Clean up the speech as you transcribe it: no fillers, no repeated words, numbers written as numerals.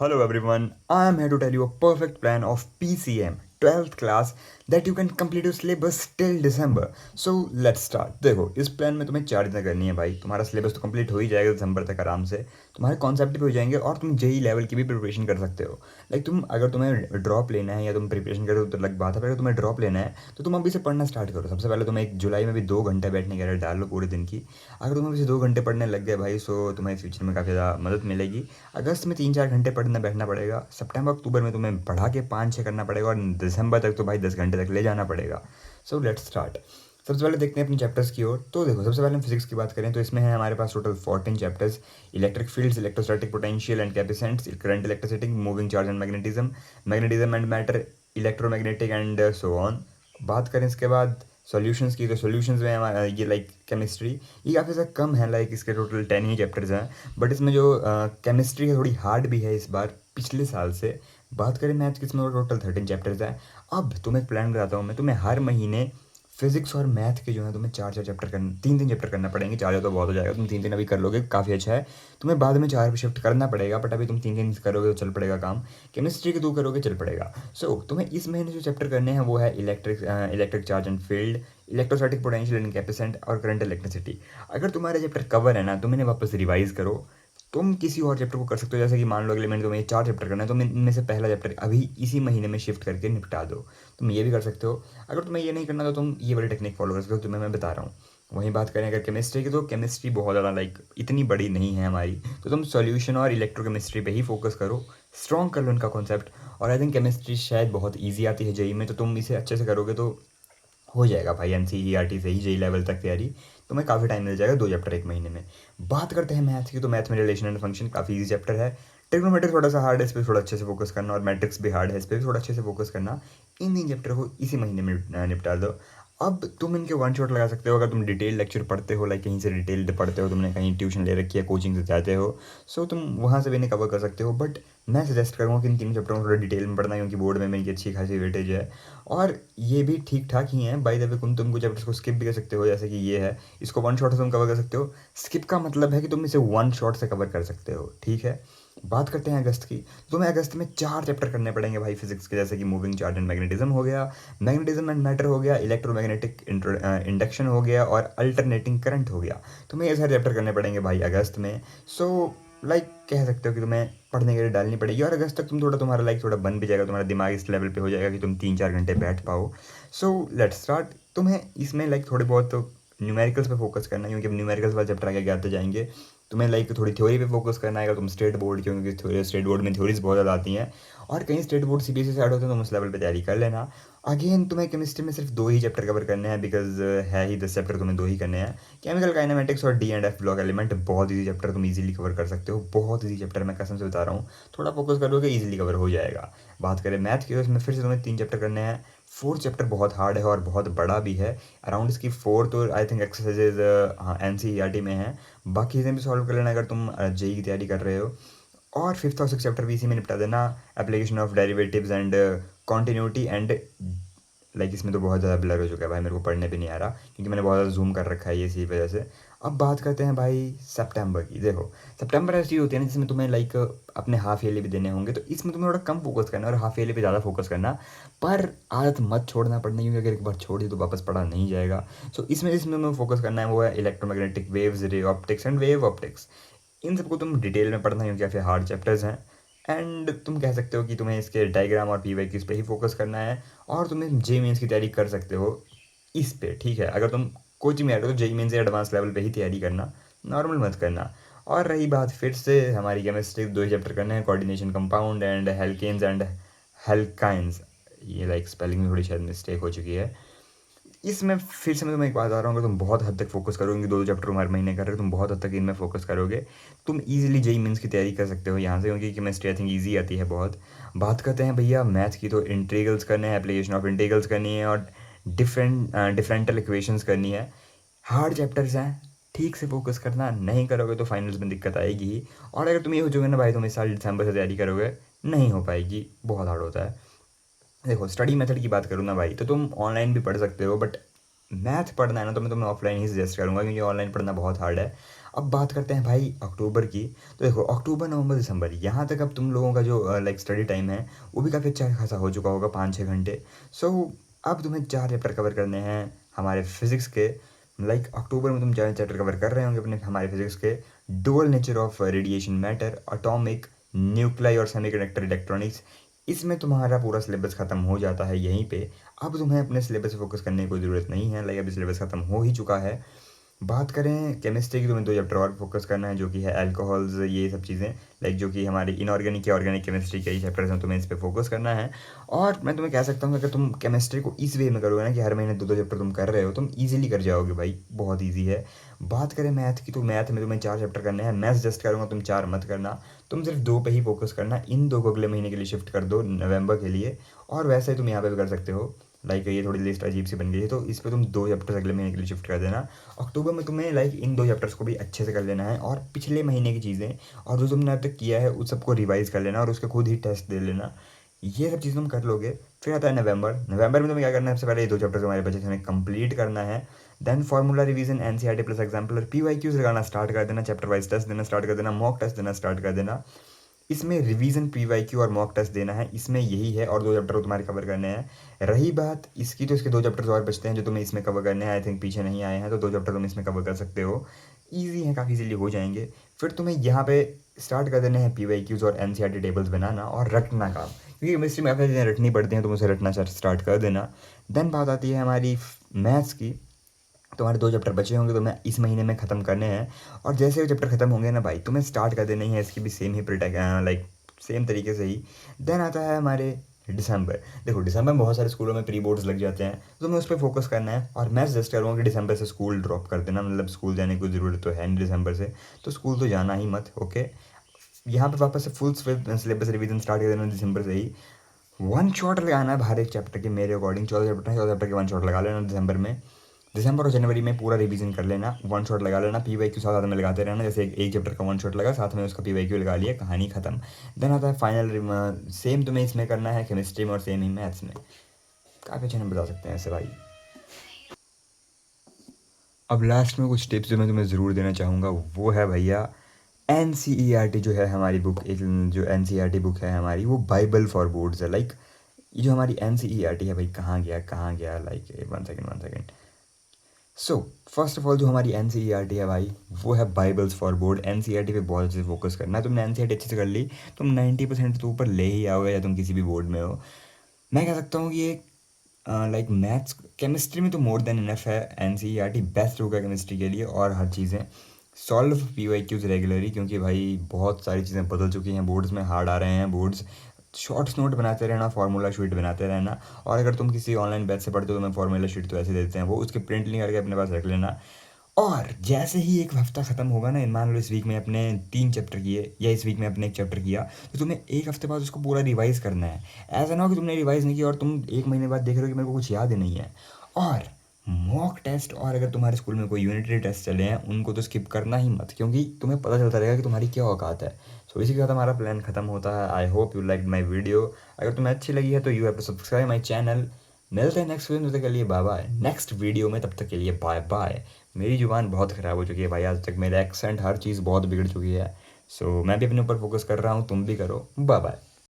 Hello everyone, I am here to tell you a perfect plan of PCM 12th class that you can complete your syllabus till December. So let's start. देखो इस plan में तुम्हें 4 चीज़ें करनी है भाई. तुम्हारा सिलेबस तो कंप्लीट हो ही जाएगा दिसंबर तक आराम से. तुम्हारे कॉन्सेप्ट भी हो जाएंगे और तुम जेई लेवल की भी प्रिपरेशन कर सकते हो. लाइक तुम अगर तुम्हें ड्रॉप लेना है या तुम प्रिपरेशन करो तो अलग बात है. पर अगर तुम्हें ड्रॉप लेना है तो तुम अभी से पढ़ना स्टार्ट करो. सबसे पहले तुम्हें एक जुलाई में भी 2 घंटे बैठने की आदत डाल लो पूरे दिन की. अगर तुम अभी से 2 घंटे पढ़ने लग गए भाई सो तुम्हें फ्यूचर में काफ़ी ज़्यादा मदद मिलेगी. अगस्त में 3-4 घंटे पढ़ना बैठना पड़ेगा. सितंबर अक्टूबर में तुम्हें बढ़ा के 5-6 करना पड़ेगा और दिसंबर तक तो भाई 10 घंटे तक ले जाना पड़ेगा. So let's start. सबसे पहले देखते हैं अपने चैप्टर्स की ओर. तो देखो सबसे पहले हम फिजिक्स की बात करें तो इसमें है हमारे पास total 14 chapters. Electric fields, electrostatic potential and capacitance, current, electricity, moving charge and magnetism, magnetism and matter, electromagnetic and so on. बात करें इसके बाद सॉल्यूशंस की तो सॉल्यूशंस में हमारा ये लाइक केमिस्ट्री ये काफ़ी ज़्यादा कम है. लाइक इसके टोटल 10 ही चैप्टर्स हैं. बट इसमें जो केमिस्ट्री है थोड़ी हार्ड भी है इस बार पिछले साल से. बात करें मैथ्स की इसमें टोटल 13 चैप्टर्स हैं. अब तुम्हें एक प्लान बताता हूँ मैं. तुम्हें हर महीने फिजिक्स और मैथ के जो है तुम्हें 4-4 चैप्टर करना, 3-3 चैप्टर करना पड़ेंगे. 4 तो बहुत हो जाएगा. तुम 3-3 अभी कर लोगे काफ़ी अच्छा है. तुम्हें बाद में 4 पे शिफ्ट करना पड़ेगा बट अभी तुम 3-3 करोगे तो चल पड़ेगा काम. केमिस्ट्री के 2 करोगे चल पड़ेगा. सो तुम्हें इस महीने जो चैप्टर करने हैं वो है electric charge and field, electrostatic potential and capacitance और करंट इलेक्ट्रिसिटी. अगर तुम्हारे चैप्टर कवर है ना तो मैंने वापस रिवाइज करो. तुम किसी और चैप्टर को कर सकते हो. जैसे कि मान लो अगले महीने तुम्हें 4 चैप्टर करना है तो इनमें से पहला चैप्टर अभी इसी महीने में शिफ्ट करके निपटा दो. तुम ये भी कर सकते हो. अगर तुम्हें ये नहीं करना तो तुम ये वाली टेक्निक फॉलो कर सकते हो तुम्हें मैं बता रहा हूँ. वहीं बात करें अगर केमिस्ट्री की तो केमिस्ट्री बहुत ज़्यादा लाइक इतनी बड़ी नहीं है हमारी. तो तुम सॉल्यूशन और इलेक्ट्रोकेमिस्ट्री पे ही फोकस करो. स्ट्रॉन्ग कर लो इनका कॉन्सेप्ट. और आई थिंक केमिस्ट्री शायद बहुत ईजी आती है जेई में. तो तुम इसे अच्छे से करोगे तो हो जाएगा भाई. एनसीईआरटी से ही जेई लेवल तक तैयारी. तुम्हें काफ़ी टाइम मिल जाएगा 2 चैप्टर एक महीने में. बात करते हैं मैथ्स की तो मैथ में रिलेशन एंड फंक्शन काफ़ी ईजी चैप्टर है. ट्रिग्नोमेट्री थोड़ा सा हार्ड है, इस पर थोड़ा अच्छे से फोकस करना. और मैट्रिक्स भी हार्ड है, इस पर भी थोड़ा अच्छे से फोकस करना. इन 3 चैप्टर को इसी महीने में निपटा दो. अब तुम इनके वन शॉट लगा सकते हो अगर तुम डिटेल लेक्चर पढ़ते हो. लाइक कहीं से डिटेल्ड पढ़ते हो, तुमने कहीं ट्यूशन ले रखी है, कोचिंग से जाते हो. सो तुम वहाँ से भी इन्हें कवर कर सकते हो. बट मैं सजेस्ट करूँगा कि इन 3 चैप्टरों को थोड़ा डिटेल में पढ़ना क्योंकि बोर्ड में इनकी अच्छी खासी वेटेज है. और ये भी ठीक ठाक ही हैं. बाय द वे तुम कुछ चैप्टर्स को स्किप भी कर सकते हो. जैसे कि ये है, इसको वन शॉट से तुम कवर कर सकते हो. स्किप का मतलब है कि तुम इसे वन शॉट से कवर कर सकते हो. ठीक है. बात करते हैं अगस्त की. तुम्हें अगस्त में 4 चैप्टर करने पड़ेंगे भाई फिजिक्स के. जैसे कि मूविंग चार्ज एंड मैग्नेटिज्म हो गया, मैग्नेटिज्म एंड मैटर हो गया, इलेक्ट्रोमैग्नेटिक इंडक्शन हो गया और अल्टरनेटिंग करंट हो गया. तुम्हें ये सारे चैप्टर करने पड़ेंगे भाई अगस्त में. सो लाइक कह सकते हो कि तुम्हें पढ़ने के लिए डालनी पड़ेगी. और अगस्त तक तुम थोड़ा तुम्हारा लाइक थोड़ा बन भी जाएगा. तुम्हारा दिमाग इस लेवल पे हो जाएगा कि तुम 3-4 घंटे बैठ पाओ. So let's start. तुम्हें इसमें लाइक थोड़े बहुत न्यूमेरिकल्स पे फोकस करना है क्योंकि अब न्यूमेरिकल्स वाले चैप्टर आगे आते जाएंगे. तुम्हें लाइक थोड़ी थ्योरी पे फोकस करना है. तुम स्टेट बोर्ड क्योंकि स्टेट बोर्ड में थ्योरीज बहुत ज़्यादा आती हैं और कहीं स्टेट बोर्ड सीबीएसई से ऐड होते हैं तो तुम उस लेवल पे तैयारी कर लेना. अगेन तुम्हें केमिस्ट्री में सिर्फ 2 ही चैप्टर कवर करने हैं बिकॉज है ही 10 चैप्टर, तुम्हें 2 ही करने हैं. केमिकल काइनेमेटिक्स और D and F block element बहुत ईजी चैप्टर, तुम इजीली कवर कर सकते हो. बहुत ईजी चैप्टर, मैं कसम से बता रहा हूँ. थोड़ा फोकस करोगे इजीली कवर हो जाएगा. बात करें मैथ की तो इसमें फिर से तुम्हें 3 चैप्टर करने हैं. 4th चैप्टर बहुत हार्ड है और बहुत बड़ा भी है. अराउंड इसकी 4 तो आई थिंक एक्सरसाइजेज हाँ एनसीईआरटी में है. बाकी चीज़ें भी सॉल्व कर लेना अगर तुम जेई की तैयारी कर रहे हो. और 5th और 6th चैप्टर भी इसी में निपटा देना. Application of derivatives and continuity and like इसमें तो बहुत ज़्यादा ब्लर हो चुका है भाई, मेरे को पढ़ने भी नहीं आ रहा क्योंकि मैंने बहुत ज़्यादा जूम कर रखा है ये इसी वजह से. अब बात करते हैं भाई सितंबर की. देखो सितंबर ऐसी होती है ना जिसमें तुम्हें लाइक अपने हाफ ईयरली भी देने होंगे तो इसमें तुम्हें थोड़ा कम फोकस करना और हाफ ईयरली पे ज़्यादा फोकस करना. पर आदत मत छोड़ना पड़ना क्योंकि अगर एक बार छोड़ दी तो वापस पढ़ा नहीं जाएगा. सो इसमें जिसमें तुम्हें फोकस करना है वो है electromagnetic waves, ray optics and wave optics. इन सबको तुम डिटेल में पढ़ना क्योंकि काफ़ी हार्ड चैप्टर्स हैं. एंड तुम कह सकते हो कि तुम्हें इसके डायग्राम और पी वाई इस पे ही फोकस करना है. और तुम्हें जेई मेंस की तैयारी कर सकते हो इस पे. ठीक है. अगर तुम कोचिंग में आ रहे हो तो जेई मेंस या एडवांस लेवल पे ही तैयारी करना, नॉर्मल मत करना. और रही बात फिर से हमारी केमिस्ट्री, 2 ही चैप्टर करने हैं. Coordination compound and haloalkanes and haloarenes. ये लाइक स्पेलिंग में थोड़ी शायद मिस्टेक हो चुकी है. इसमें फिर से मैं तुम्हें एक बात आ रहा हूँ. अगर तुम बहुत हद तक फोकस करोगे, 2 चैप्टर हर महीने कर रहे हो, तुम बहुत हद तक इनमें फोकस करोगे, तुम इजीली जेई मेंस की तैयारी कर सकते हो यहाँ से क्योंकि केमिस्ट्री आई थिंक ईजी आती है बहुत. बात करते हैं भैया मैथ की. तो इंटीग्रल्स करने हैं, एप्लीकेशन ऑफ इंटीग्रल्स करनी है और डिफरेंटल इक्वेशंस करनी है. हार्ड चैप्टर्स हैं. ठीक से फोकस करना, नहीं करोगे तो फाइनल्स में दिक्कत आएगी ही. और अगर तुम ये हो जाओगे ना भाई तुम इस साल दिसंबर से तैयारी करोगे, नहीं हो पाएगी, बहुत हार्ड होता है. देखो स्टडी मेथड की बात करूँ ना भाई तो तुम ऑनलाइन भी पढ़ सकते हो. बट मैथ पढ़ना है ना तो मैं तुम्हें ऑफलाइन ही सजेस्ट करूँगा क्योंकि ऑनलाइन पढ़ना बहुत हार्ड है. अब बात करते हैं भाई अक्टूबर की। तो देखो अक्टूबर नवंबर दिसंबर यहाँ तक अब तुम लोगों का जो लाइक स्टडी टाइम है वो भी काफ़ी अच्छा खासा हो चुका होगा, 5-6 घंटे। सो अब तुम्हें 4 चैप्टर कवर करने हैं हमारे फिजिक्स के। लाइक अक्टूबर में तुम 4 चैप्टर कवर कर रहे होंगे अपने हमारे फिजिक्स के। Dual nature of radiation matter, atomic, nuclei और सेमीकंडक्टर इलेक्ट्रॉनिक्स। इसमें तुम्हारा पूरा सिलेबस ख़त्म हो जाता है यहीं पे। अब तुम्हें अपने सिलेबस पे फोकस करने की कोई ज़रूरत नहीं है, लाइक अभी सिलेबस ख़त्म हो ही चुका है। बात करें केमिस्ट्री की, तुम्हें 2 चैप्टर और फोकस करना है जो कि है अल्कोहल्स, ये सब चीज़ें लाइक जो कि हमारी इनऑर्गेनिक या ऑर्गेनिक केमिस्ट्री के ही चैप्टर्स हैं, तुम्हें इस पर फोकस करना है। और मैं तुम्हें कह सकता हूँ कि अगर तुम केमिस्ट्री को इस वे में करोगे ना कि हर महीने 2-2 चैप्टर तुम कर रहे हो, तुम ईजिली कर जाओगे भाई, बहुत ईजी है। बात करें मैथ की, तो मैथ में तुम्हें 4 चैप्टर करने हैं। मैं सजेस्ट करूँगा तुम 4 मत करना, तुम सिर्फ 2 पे ही फोकस करना। इन 2 को अगले महीने के लिए शिफ्ट कर दो, नवंबर के लिए। और वैसे ही तुम यहाँ पे भी कर सकते हो, लाइक ये थोड़ी लिस्ट अजीब सी बन गई है, तो इस पर तुम 2 चैप्टर्स अगले महीने के लिए शिफ्ट कर देना। अक्टूबर में तुम्हें लाइक इन 2 चैप्टर्स को भी अच्छे से कर लेना है, और पिछले महीने की चीज़ें और जो तुमने अब तक किया है उस सबको रिवाइज कर लेना और उसके खुद ही टेस्ट दे लेना। ये सब चीज़ तुम कर लोगे। फिर आता है नवंबर। नवंबर में तुम्हें क्या करना है, सबसे पहले ये 2 चैप्टर्स हमारे बचे थे, हमें कंप्लीट करना है। Then formula revision, NCERT plus example और पीवाईक्यूज लगाना स्टार्ट कर देना, चैप्टर वाइज टेस्ट देना स्टार्ट कर देना, मॉक टेस्ट देना स्टार्ट कर देना। इसमें रिवीजन, पीवाईक्यू और मॉक टेस्ट देना है, इसमें यही है। और 2 चैप्टर तुम्हारे कवर करने हैं। रही बात इसकी, तो इसके 2 चैप्टर्स और बचते हैं जो तुम्हें इसमें कवर करने हैं। आई थिंक पीछे नहीं आए हैं, तो 2 चैप्टर तुम इसमें कवर कर सकते हो। ईजी हैं, काफ़ी इजीली हो जाएंगे। फिर तुम्हें यहाँ पे स्टार्ट कर देने हैं पीवाईक्यूज और एनसीईआरटी टेबल्स बनाना और रटना काम, क्योंकि केमिस्ट्री में काफ़ी चीज़ें रटनी पड़ती हैं, तुम उसे रटना स्टार्ट कर देना। देन बात आती है हमारी मैथ्स की। तुम्हारे 2 चैप्टर बचे होंगे, तुम्हें इस महीने में ख़त्म करने हैं। और जैसे वो चैप्टर ख़त्म होंगे ना भाई, तुम्हें स्टार्ट कर देनी है इसकी भी सेम ही लाइक सेम तरीके से ही। देन आता है हमारे दिसंबर। देखो दिसंबर में बहुत सारे स्कूलों में प्री बोर्ड्स लग जाते हैं, तो तुम्हें उस पर फोकस करना है। और मैं सजेस्ट करूँगा कि दिसंबर से स्कूल ड्रॉप कर देना, मतलब स्कूल जाने की ज़रूरत तो है नहीं दिसंबर से, तो स्कूल तो जाना ही मत। ओके, यहाँ पे वापस से फुल सिलेबस रिवीजन स्टार्ट कर देना दिसंबर से ही। वन शॉट लगाना है हर एक चैप्टर के, मेरे अकॉर्डिंग 14 चैप्टर है, 14 चैप्टर के वन शॉट लगा लेना दिसंबर में। दिसंबर और जनवरी में पूरा रिवीजन कर लेना, वन शॉट लगा लेना। पीवाईक्यू साथ साथ में लगाते रहना, जैसे एक चैप्टर का वन शॉट लगा, साथ में उसका पीवाईक्यू लगा लिया, कहानी खत्म। देन आता है फाइनल। सेम तुम्हें इसमें करना है केमिस्ट्री में और सेम ही मैथ्स में। काफ़ी अच्छे नंबर बता सकते हैं ऐसे भाई। अब लास्ट में कुछ टिप्स जो मैं तुम्हें ज़रूर देना चाहूँगा वो है भैया, एनसीईआरटी जो है हमारी बुक, एक जो एनसीईआरटी बुक है हमारी, वो बाइबल फॉर बोर्ड्स है। लाइक ये जो हमारी एनसीईआरटी है भाई, कहाँ गया like, one second. So first of all जो हमारी एनसीईआरटी है भाई, वो है बाइबल्स फॉर बोर्ड। एनसीईआरटी पे बहुत अच्छे से फोकस करना है। तुमने एनसीईआरटी अच्छे से कर ली, तुम 90% तो ऊपर ले ही आओगे, या तुम किसी भी बोर्ड में हो। मैं कह सकता हूँ कि ये लाइक मैथ्स केमिस्ट्री में तो मोर देन इनफ है। एनसीईआरटी बेस्ट होगा केमिस्ट्री के लिए। और हर चीज़ें सॉल्व पीवाईक्यूज रेगुलरली, क्योंकि भाई बहुत सारी चीज़ें बदल चुकी हैं, बोर्ड्स में हार्ड आ रहे हैं बोर्ड्स। शॉर्ट्स नोट बनाते रहना, फार्मूला शीट बनाते रहना। और अगर तुम किसी ऑनलाइन बैच से पढ़ते हो तो मैं फार्मूला शीट तो ऐसे देते हैं, वो उसके प्रिंट लिंक करके अपने पास रख लेना। और जैसे ही एक हफ्ता ख़त्म होगा ना, मान लो इस वीक में अपने 3 चैप्टर किए या इस वीक में अपने 1 चैप्टर किया, तो तुम्हें एक हफ्ते बाद उसको पूरा रिवाइज करना है। ऐसा ना हो कि तुमने रिवाइज नहीं किया और तुम 1 महीने बाद देख रहे हो कि मेरे को कुछ याद ही नहीं है। और मॉक टेस्ट, और अगर तुम्हारे स्कूल में कोई यूनिटरी टेस्ट चले हैं उनको तो स्किप करना ही मत, क्योंकि तुम्हें पता चलता रहेगा कि तुम्हारी क्या औकात है। सो इसी के साथ हमारा प्लान खत्म होता है। I hope you like my video. अगर तुम्हें अच्छी लगी है तो you have to subscribe my channel. मिलते हैं नेक्स्ट वीडियो, तब तक के लिए बाय बाय। नेक्स्ट वीडियो में, तब तक के लिए बाय बाय। मेरी ज़ुबान बहुत ख़राब हो चुकी है भाई, आज तक मेरा एक्सेंट हर चीज़ बहुत बिगड़ चुकी है। सो मैं भी अपने ऊपर फोकस कर रहा हूँ, तुम भी करो। Bye bye.